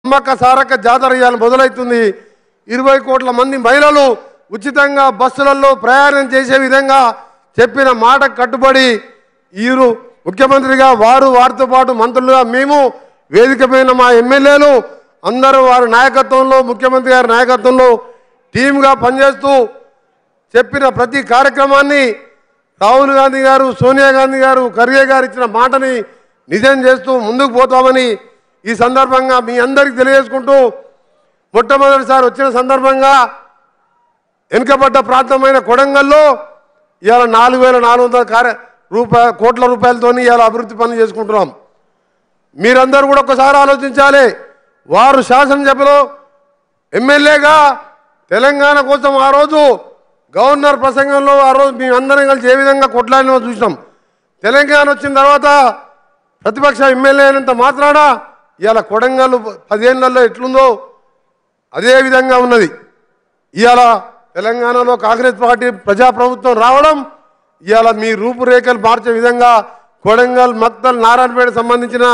సమ్మక్క సారక్క జాతర ఇవాళ మొదలవుతుంది. 20 కోట్ల మంది మహిళలు ఉచితంగా బస్సులలో ప్రయాణం చేసే విధంగా చెప్పిన మాట కట్టుబడి ఈరు ముఖ్యమంత్రిగా వారితో పాటు మంత్రులుగా మేము వేదికపైన మా ఎమ్మెల్యేలు అందరూ వారి నాయకత్వంలో ముఖ్యమంత్రి గారి నాయకత్వంలో టీమ్గా పనిచేస్తూ చెప్పిన ప్రతి కార్యక్రమాన్ని రాహుల్ గాంధీ గారు, సోనియా గాంధీ గారు, ఖర్గే గారు ఇచ్చిన మాటని నిజం చేస్తూ ముందుకు పోతామని ఈ సందర్భంగా మీ అందరికీ తెలియజేసుకుంటూ, మొట్టమొదటిసారి వచ్చిన సందర్భంగా వెనుకబడ్డ ప్రాంతమైన కొడంగల్లో ఇవాళ 4,400 కోట్ల రూపాయలతో ఇవాళ అభివృద్ధి పనులు చేసుకుంటున్నాం. మీరందరూ కూడా ఒకసారి ఆలోచించాలి. వారు శాసనసభలో ఎమ్మెల్యేగా తెలంగాణ కోసం ఆ రోజు గవర్నర్ ప్రసంగంలో ఆ రోజు మేమందరం కలిసి ఏ విధంగా కొట్లాడినో చూసినాం. తెలంగాణ వచ్చిన తర్వాత ప్రతిపక్ష ఎమ్మెల్యే అయినంత మాత్రాన ఇవాళ కొడంగల్ 10 ఏళ్లలో ఎట్లుందో అదే విధంగా ఉన్నది. ఇవాళ తెలంగాణలో కాంగ్రెస్ పార్టీ ప్రజాప్రభుత్వం రావడం ఇవాళ మీ రూపురేఖలు మార్చే విధంగా కొడంగల్, మక్తల్, నారాయణపేట సంబంధించిన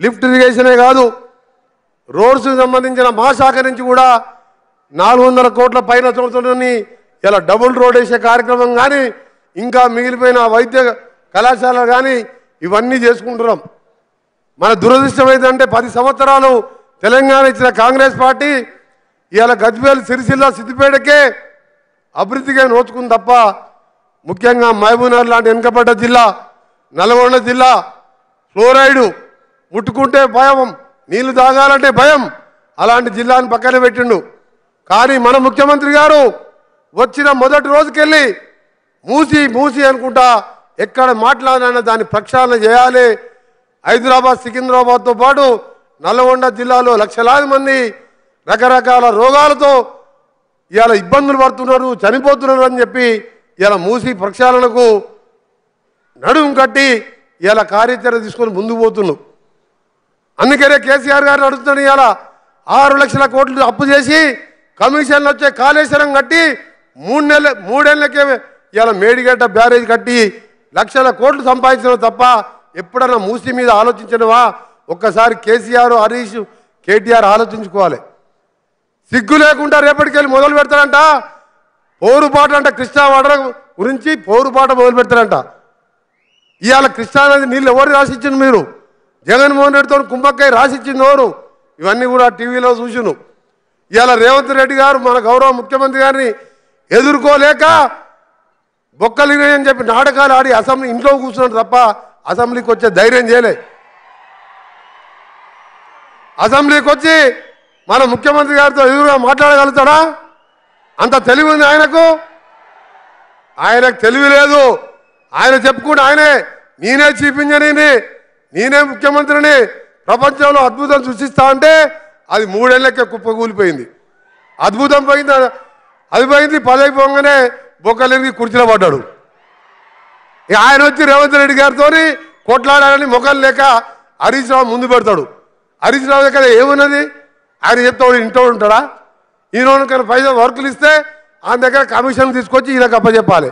లిఫ్ట్ ఇరిగేషనే కాదు, రోడ్స్కి సంబంధించిన మా శాఖ నుంచి కూడా 400 కోట్ల పైన చూడుతుందని ఇలా డబుల్ రోడ్ వేసే కార్యక్రమం కానీ ఇంకా మిగిలిపోయిన వైద్య కళాశాల కానీ ఇవన్నీ చేసుకుంటున్నాం. మన దురదృష్టం ఏంటంటే 10 సంవత్సరాలు తెలంగాణ ఇచ్చిన కాంగ్రెస్ పార్టీ ఇవాళ గజ్వేల్, సిరిసిల్ల, సిద్దిపేటకే అభివృద్ధిగా నోచుకుంది తప్ప ముఖ్యంగా మహబూబ్నగర్ లాంటి వెనుకబడ్డ జిల్లా, నల్గొండ జిల్లా ఫ్లోరైడు ముట్టుకుంటే భయం, నీళ్లు తాగాలంటే భయం, అలాంటి జిల్లాని పక్కన పెట్టిండు. కానీ మన ముఖ్యమంత్రి గారు వచ్చిన మొదటి రోజుకెళ్ళి మూసి అనుకుంటా ఎక్కడ మాట్లాడినా దాన్ని ప్రక్షాళన చేయాలి. హైదరాబాద్, సికింద్రాబాద్తో పాటు నల్గొండ జిల్లాలో లక్షలాది మంది రకరకాల రోగాలతో ఇవాళ ఇబ్బందులు పడుతున్నారు, చనిపోతున్నారు అని చెప్పి ఇలా మూసి ప్రక్షాళనకు నడుము కట్టి ఇలా కార్యాచరణ తీసుకొని ముందుకు పోతున్నాం. అందుకనే కేసీఆర్ గారిని అడుగుతున్నాడు. ఇలా 6 లక్షల కోట్లు అప్పు చేసి కమిషన్లు వచ్చే కాళేశ్వరం కట్టి 3 ఏళ్ళకే ఇలా మేడిగడ్డ బ్యారేజ్ కట్టి లక్షల కోట్లు సంపాదించడం తప్ప ఎప్పుడన్నా మూసి మీద ఆలోచించడమా? ఒక్కసారి కేసీఆర్, హరీష్, కేటీఆర్ ఆలోచించుకోవాలి. సిగ్గు లేకుండా రేపటికెళ్ళి మొదలు పెడతారంట పోరుపాట అంట. కృష్ణా వాటర్ గురించి పోరుపాట మొదలు పెడతారంట. ఇవాళ కృష్ణానది నీళ్ళు ఎవరు రాసిచ్చింది? మీరు జగన్మోహన్ రెడ్డితో కుంభక్కయ్య రాసిచ్చింది ఎవరు? ఇవన్నీ కూడా టీవీలో చూసిను. ఇవాళ రేవంత్ రెడ్డి గారు మన గౌరవ ముఖ్యమంత్రి గారిని ఎదుర్కోలేక బొక్కలిని అని చెప్పి నాటకాలు ఆడి అసెంబ్లీ ఇంట్లో కూర్చున్నాడు తప్ప అసెంబ్లీకి వచ్చే ధైర్యం చేయలే. అసెంబ్లీకి వచ్చి మన ముఖ్యమంత్రి గారితో ఎదురుగా మాట్లాడగలుగుతాడా? అంత తెలివి ఉంది ఆయనకు? ఆయనకు తెలివి లేదు. ఆయన చెప్పుకుంటే ఆయనే నేనే చీఫ్ ఇంజనీర్ని, నేనే ముఖ్యమంత్రిని, ప్రపంచంలో అద్భుతం సృష్టిస్తా అంటే అది 3 ఏళ్ళకే కుప్పకూలిపోయింది. అద్భుతం పోయింది, అది పోయింది. పదవి పోగానే బొక్కలిరిగి కుర్చీలో పడ్డాడు. ఆయన వచ్చి రేవంత్ రెడ్డి గారితో కొట్లాడాలని ముఖం లేక హరీష్ రావు ముందు పెడతాడు. హరీష్ రావు దగ్గర ఏమున్నది? ఆయన చెప్తాడు ఇంట్లో ఉంటాడా? ఈయన పైసా వర్కులు ఇస్తే ఆయన దగ్గర కమిషన్ తీసుకొచ్చి ఈయనకు అప్పచెప్పాలి.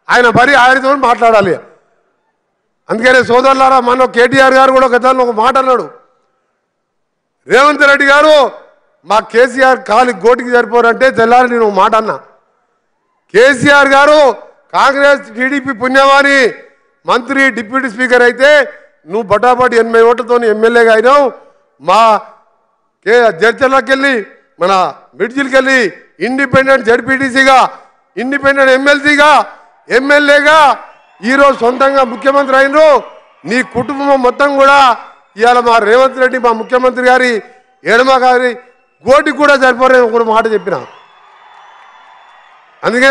ఆయన మరి ఆయనతో మాట్లాడాలి. అందుకనే సోదరులారా, మన కేటీఆర్ గారు కూడా గతంలో ఒక మాట అన్నాడు. రేవంత్ రెడ్డి గారు మా కేసీఆర్ కాలి గోటికి సరిపోరంటే తెల్లారి నేను మాట అన్నా. కేసీఆర్ గారు కాంగ్రెస్, టీడీపీ పుణ్యవాణి మంత్రి, డిప్యూటీ స్పీకర్ అయితే నువ్వు బటాబటి 80 ఓట్లతో ఎమ్మెల్యేగా అయినావు. మా జడ్చర్లకి వెళ్ళి మన మిడ్జిల్కి వెళ్ళి ఇండిపెండెంట్ జడ్పీటీసీగా, ఇండిపెండెంట్ ఎమ్మెల్సీగా, ఎమ్మెల్యేగా ఈరోజు సొంతంగా ముఖ్యమంత్రి అయినరు. నీ కుటుంబం మొత్తం కూడా ఇవాళ మా రేవంత్ రెడ్డి, మా ముఖ్యమంత్రి గారి ఎడమ గారి గోటికి కూడా సరిపోరని ఒక మాట చెప్పిన. అందుకే